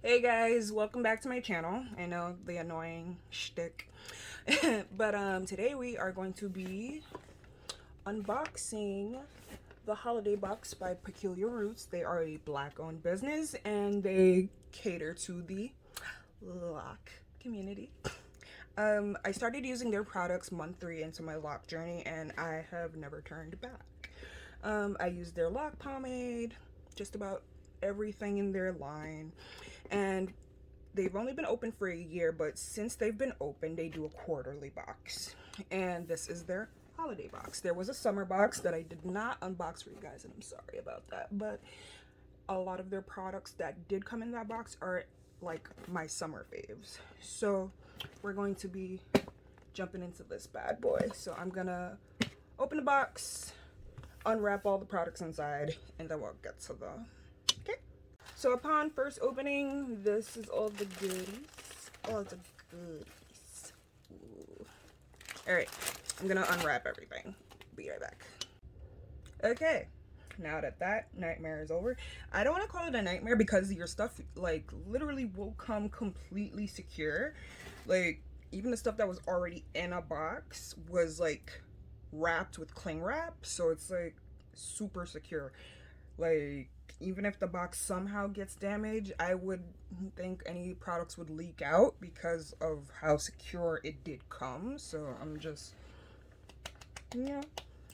Hey guys, welcome back to my channel. I know the annoying shtick. But today we are going to be unboxing the holiday box by Peculiar Roots. They are a black owned business and they cater to the lock community. I started using their products month 3 into my lock journey and I have never turned back. I use their lock pomade, just about everything in their line, and they've only been open for a year, but since they've been open they do a quarterly box, and this is their holiday box. There was a summer box that I did not unbox for you guys and I'm sorry about that, but a lot of their products that did come in that box are like my summer faves. So we're going to be jumping into this bad boy. So I'm gonna open the box, unwrap all the products inside, and then we'll get to the okay. So upon first opening, this is all the goodies. All the goodies. Ooh. All right, I'm gonna unwrap everything. Be right back. Okay, now that nightmare is over. I don't want to call it a nightmare because your stuff like literally will come completely secure. Like even the stuff that was already in a box was like wrapped with cling wrap, so it's like super secure. Like even if the box somehow gets damaged, I would think any products would leak out because of how secure it did come. So I'm just, yeah,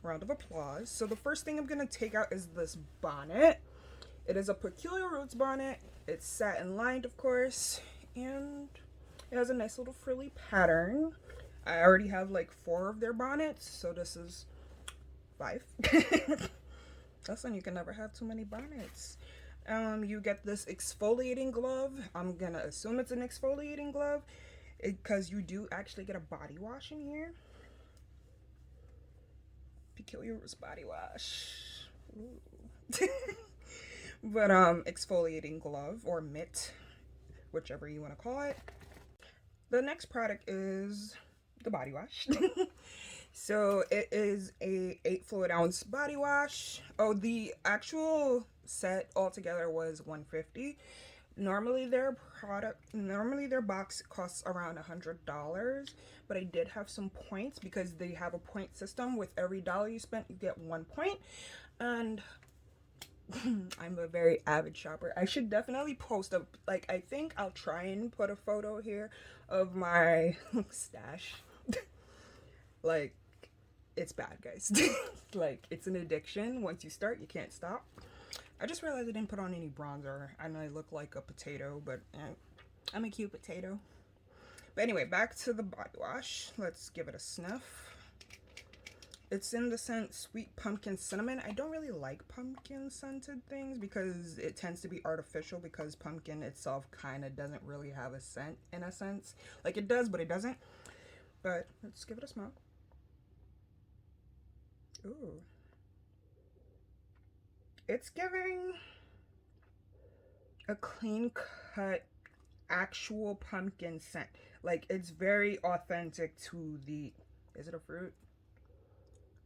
round of applause. So the first thing I'm gonna take out is this bonnet. It is a Peculiar Roots bonnet. It's satin lined, of course, and it has a nice little frilly pattern. I already have like 4 of their bonnets, so this is 5. Listen, you can never have too many bonnets. You get this exfoliating glove. I'm gonna assume it's an exfoliating glove because you do actually get a body wash in here. Peculiar Roots body wash. But exfoliating glove or mitt, whichever you want to call it. The next product is the body wash. So it is a 8 fluid ounce body wash. Oh, the actual set altogether was $150. Normally their box costs around $100, but I did have some points because they have a point system. With every dollar you spent, you get 1 point, and I'm a very avid shopper. I should definitely post a, like, I think I'll try and put a photo here of my stash. Like, it's bad, guys. Like, it's an addiction. Once you start, you can't stop. I just realized I didn't put on any bronzer. I know I look like a potato, but I'm a cute potato. But anyway, back to the body wash. Let's give it a sniff. It's in the scent Sweet Pumpkin Cinnamon. I don't really like pumpkin scented things because it tends to be artificial, because pumpkin itself kind of doesn't really have a scent in a sense. Like it does, but it doesn't. But let's give it a smell. Ooh. It's giving a clean cut actual pumpkin scent. Like it's very authentic to the, is it a fruit?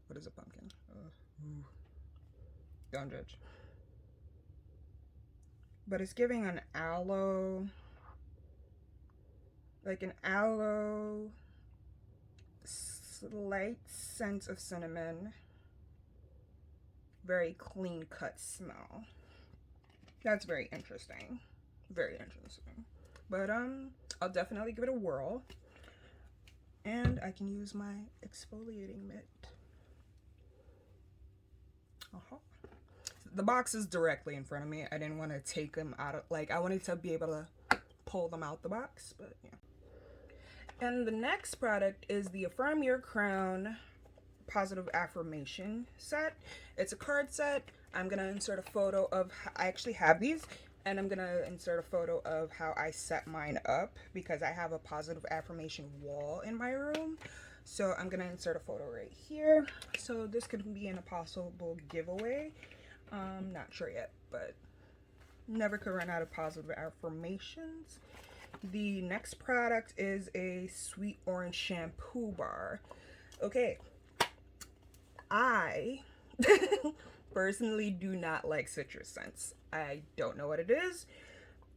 What is a pumpkin? Don't judge. But it's giving an aloe, like an aloe, slight scent of cinnamon, very clean cut smell. That's very interesting. Very interesting. But I'll definitely give it a whirl. And I can use my exfoliating mitt. The box is directly in front of me. I didn't want to take them out of, like, I wanted to be able to pull them out the box, but yeah. And the next product is the Affirm Your Crown Positive Affirmation set. It's a card set. I'm gonna insert a photo of, I actually have these, and I'm gonna insert a photo of how I set mine up because I have a positive affirmation wall in my room. So I'm gonna insert a photo right here. So this could be in a possible giveaway. Not sure yet, but never could run out of positive affirmations. The next product is a sweet orange shampoo bar. Okay, I personally do not like citrus scents. I don't know what it is.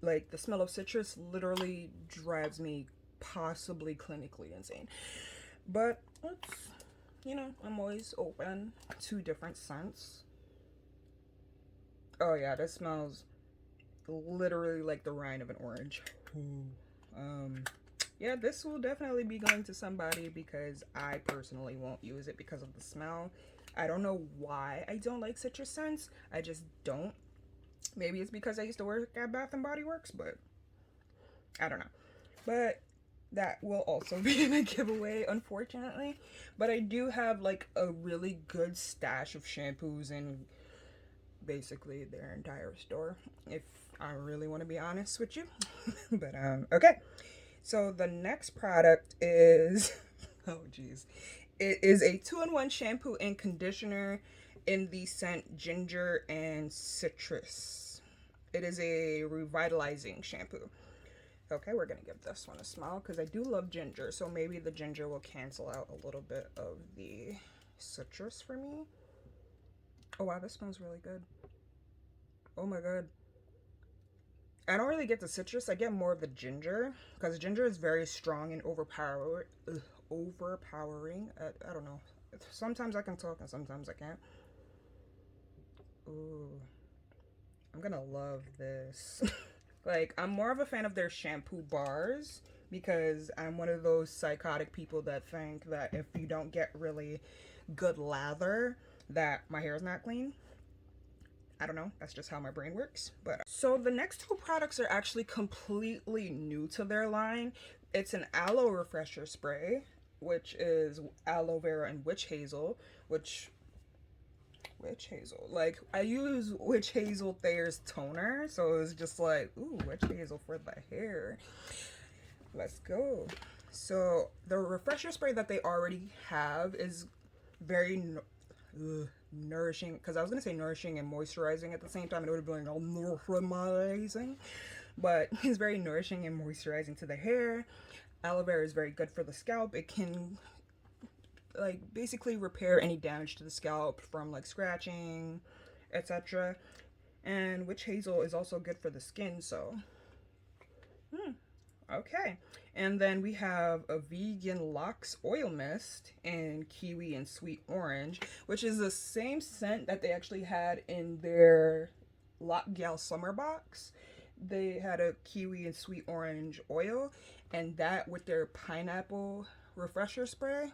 Like, the smell of citrus literally drives me possibly clinically insane. But it's, you know, I'm always open to different scents. Oh yeah, this smells literally like the rind of an orange. Ooh. Yeah, this will definitely be going to somebody because I personally won't use it because of the smell. I don't know why I don't like citrus scents. I just don't. Maybe it's because I used to work at Bath and Body Works, but I don't know. But that will also be in a giveaway, unfortunately. But I do have like a really good stash of shampoos in basically their entire store, if I really want to be honest with you. But okay. So the next product is oh geez. It is a 2-in-1 shampoo and conditioner in the scent ginger and citrus. It is a revitalizing shampoo. Okay, we're gonna give this one a smell because I do love ginger, so maybe the ginger will cancel out a little bit of the citrus for me. Oh wow, this smells really good. Oh my god. I don't really get the citrus. I get more of the ginger because ginger is very strong and overpowering. I don't know. Sometimes I can talk and sometimes I can't. Ooh, I'm gonna love this. Like, I'm more of a fan of their shampoo bars because I'm one of those psychotic people that think that if you don't get really good lather, that my hair is not clean. I don't know, that's just how my brain works. But so the next two products are actually completely new to their line. It's an aloe refresher spray, which is aloe vera and witch hazel, witch hazel. Like, I use witch hazel Thayer's toner, so it's just like, ooh, witch hazel for the hair. Let's go. So the refresher spray that they already have is very nourishing, because I was gonna say nourishing and moisturizing at the same time. It would have been all moisturizing, but it's very nourishing and moisturizing to the hair. Aloe vera is very good for the scalp. It can like basically repair any damage to the scalp from like scratching, etc. And witch hazel is also good for the skin, so okay. And then we have a vegan Lox Oil Mist in kiwi and sweet orange, which is the same scent that they actually had in their Lock Gal Summer box. They had a kiwi and sweet orange oil, and that with their pineapple refresher spray.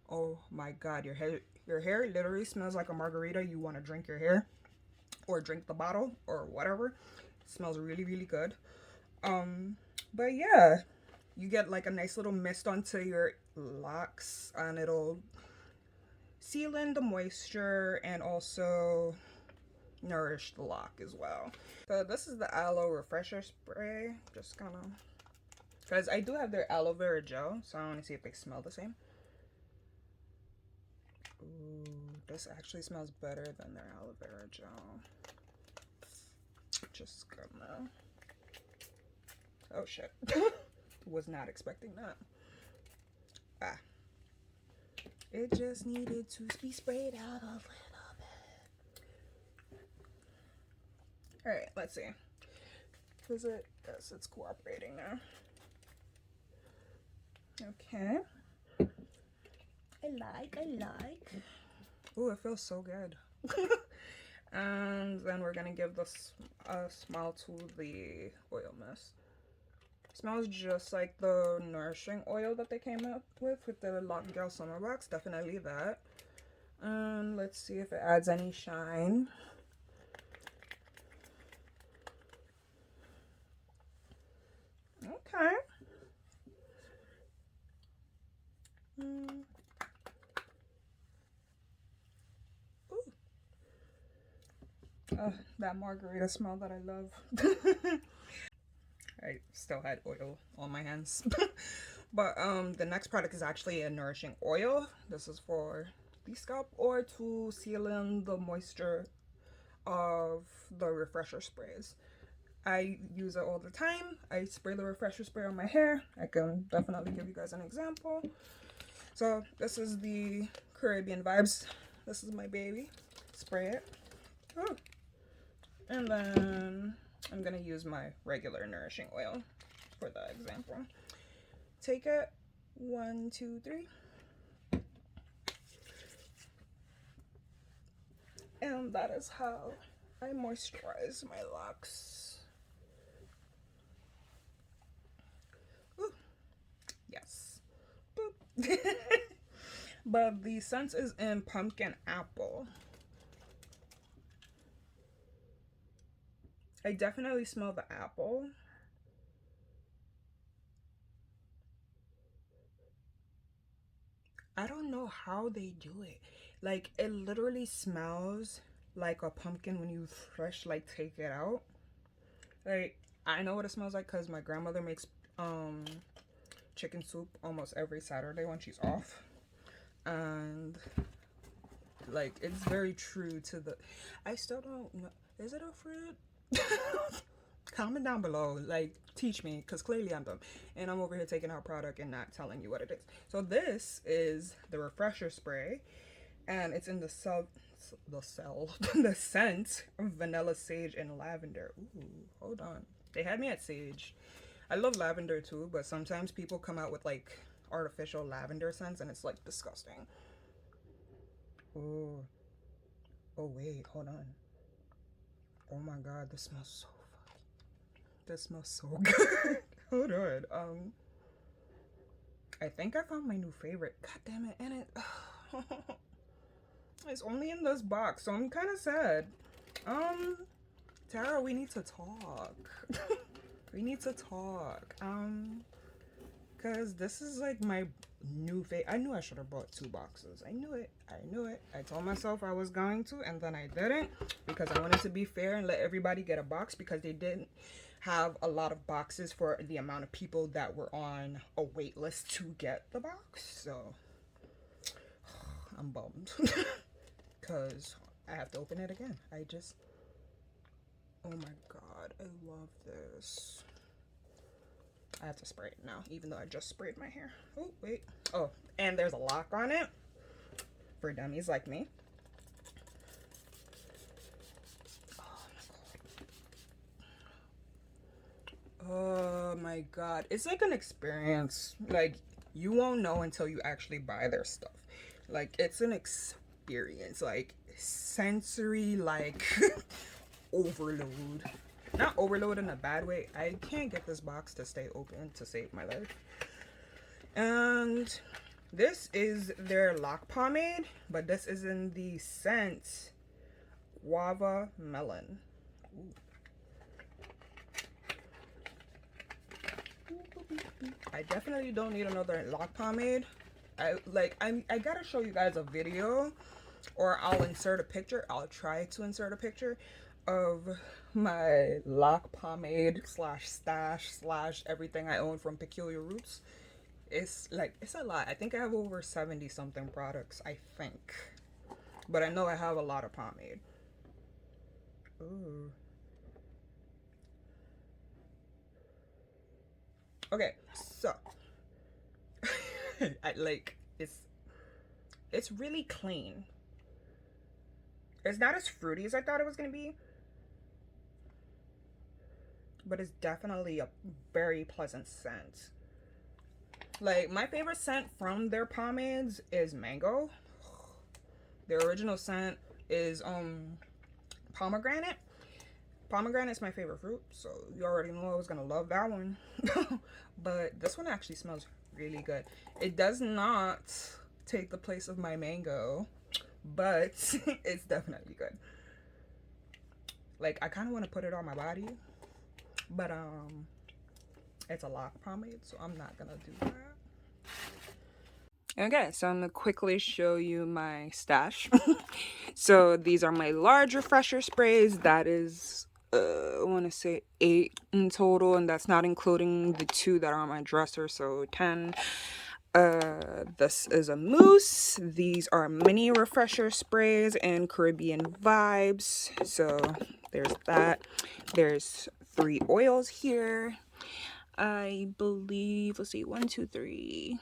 Oh my god, your hair literally smells like a margarita. You want to drink your hair or drink the bottle or whatever. It smells really, really good. But yeah, you get like a nice little mist onto your locks and it'll seal in the moisture and also nourish the lock as well. So this is the aloe refresher spray. Just gonna, because I do have their aloe vera gel, so I want to see if they smell the same. Ooh, this actually smells better than their aloe vera gel. Just gonna, oh shit. Was not expecting that. Ah. It just needed to be sprayed out a little bit. Alright, let's see. Is it? Yes, it's cooperating now. Okay. I like. Ooh, it feels so good. And then we're gonna give this a smell to the oil mist. Smells just like the nourishing oil that they came up with the Lock Gal Summer box. Definitely that. Let's see if it adds any shine. Okay. That margarita smell that I love. I still had oil on my hands. But the next product is actually a nourishing oil. This is for the scalp or to seal in the moisture of the refresher sprays. I use it all the time. I spray the refresher spray on my hair. I can definitely give you guys an example. So this is the Caribbean Vibes. This is my baby. Spray it. Ooh. And then I'm gonna use my regular nourishing oil for the example. Take it, 1, 2, 3. And that is how I moisturize my locks. Ooh, yes. Boop. But the scent is in pumpkin apple. I definitely smell the apple. I don't know how they do it. Like, it literally smells like a pumpkin when you fresh, like, take it out. Like, I know what it smells like because my grandmother makes chicken soup almost every Saturday when she's off. And, like, it's very true to the... I still don't know. Is it a fruit? Comment down below, like, teach me, because clearly I'm dumb and I'm over here taking out product and not telling you what it is. So this is the refresher spray, and it's in the the scent of vanilla, sage, and lavender. Ooh, hold on, they had me at sage. I love lavender too, but sometimes people come out with like artificial lavender scents and it's like disgusting. Ooh. Oh wait, hold on. Oh my god, this smells so... That smells so good. Hold on. I think I found my new favorite. God damn it. And it's only in this box, so I'm kind of sad. Tara, we need to talk. We need to talk. Because this is like my new favorite. I knew I should have bought 2 boxes. I knew it. I knew it. I told myself I was going to, and then I didn't, because I wanted to be fair and let everybody get a box, because they didn't have a lot of boxes for the amount of people that were on a wait list to get the box. So I'm bummed because I have to open it again. Oh my god, I love this. I have to spray it now, even though I just sprayed my hair. Oh wait. Oh, and there's a lock on it for dummies like me. Oh my god, it's like an experience. Like, you won't know until you actually buy their stuff. Like, it's an experience, like sensory, like overload. Not overload in a bad way. I can't get this box to stay open to save my life. And this is their lock pomade, but this is in the scent guava melon. Ooh. I definitely don't need another lock pomade. I gotta show you guys a video, or I'll insert a picture. I'll try to insert a picture of my lock pomade slash stash slash everything I own from Peculiar Roots. It's a lot. I think I have over 70 something products, I think, but I know I have a lot of pomade. Ooh. Okay, so it's really clean. It's not as fruity as I thought it was gonna be, but it's definitely a very pleasant scent. Like, my favorite scent from their pomades is mango. Their original scent is pomegranate. Pomegranate is my favorite fruit, so you already know I was gonna love that one. But this one actually smells really good. It does not take the place of my mango, but it's definitely good. Like, I kind of want to put it on my body, but it's a lock pomade, so I'm not gonna do that. Okay, so I'm gonna quickly show you my stash. So these are my large refresher sprays. That is I want to say 8 in total, and that's not including the 2 that are on my dresser, so 10. This is a mousse. These are mini refresher sprays and Caribbean vibes, so there's that. There's 3 oils here, I believe. Let's see, 1 2 3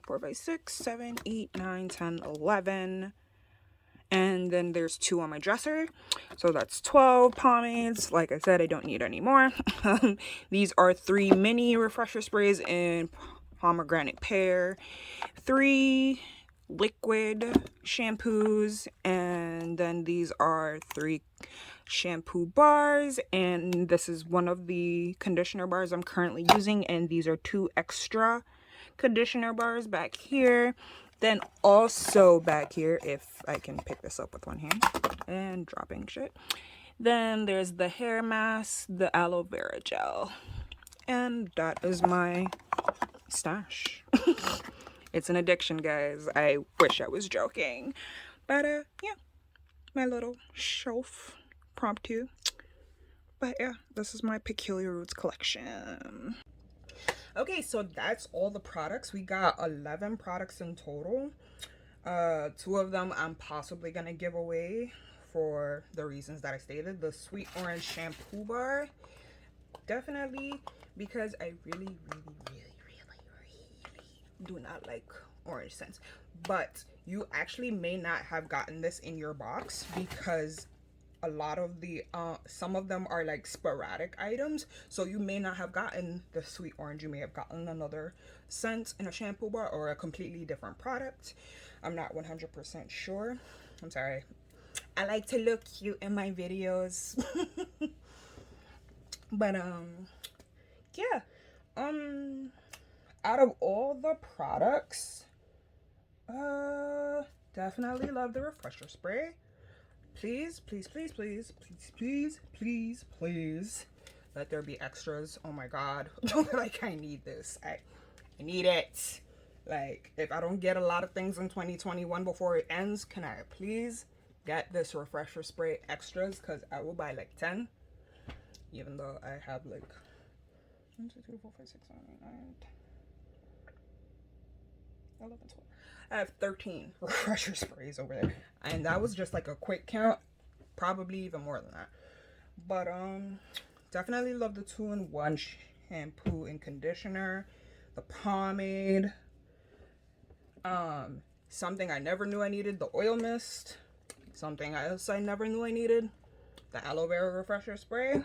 4 5 6 7 8 9 10 11, and then there's 2 on my dresser, so that's 12 pomades. Like I said, I don't need any more. These are 3 mini refresher sprays in pomegranate pear, 3 liquid shampoos, and then these are 3 shampoo bars, and this is one of the conditioner bars I'm currently using, and these are 2 extra conditioner bars back here. Then also back here, if I can pick this up with one hand and dropping shit, then there's the hair mask, the aloe vera gel, and that is my stash. It's an addiction, guys. I wish I was joking, but yeah, my little shelf promptu. But yeah, this is my Peculiar Roots collection. Okay, so that's all the products. We got 11 products in total. 2 of them I'm possibly gonna give away for the reasons that I stated. The sweet orange shampoo bar, definitely, because I really do not like orange scents. But you actually may not have gotten this in your box, because a lot of the some of them are like sporadic items, so you may not have gotten the sweet orange. You may have gotten another scent in a shampoo bar or a completely different product. I'm not 100% sure. I'm sorry, I like to look cute in my videos. But yeah, out of all the products, definitely love the refresher spray. Please, please, please, please, please, please, please, please, let there be extras. Oh my god. Like, I need this. I need it. Like, if I don't get a lot of things in 2021 before it ends, can I please get this refresher spray extras? Because I will buy like 10. Even though I have like 1, 2, 3, 4, 5, 6, 7, 8, 9, 10, 11, 12. I have 13 refresher sprays over there, and that was just like a quick count, probably even more than that. But definitely love the 2-in-1 shampoo and conditioner, the pomade, something I never knew I needed, the oil mist, something else I never knew I needed, the aloe vera refresher spray.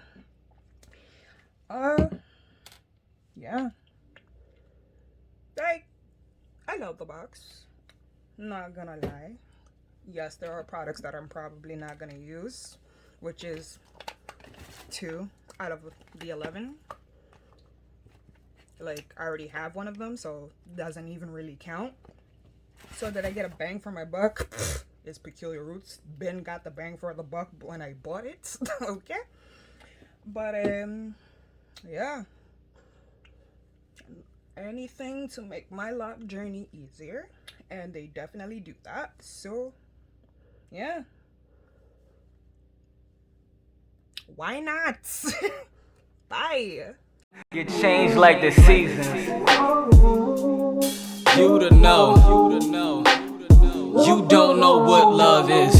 Yeah, like, I love the box. Not gonna lie. Yes, there are products that I'm probably not gonna use, which is 2 out of the 11. Like, I already have one of them, so it doesn't even really count. So did I get a bang for my buck? It's Peculiar Roots. Ben got the bang for the buck when I bought it. Okay. But yeah, anything to make my lock journey easier, and they definitely do that. So yeah, why not? Bye. Get changed like the seasons. You to know. You don't know what love is.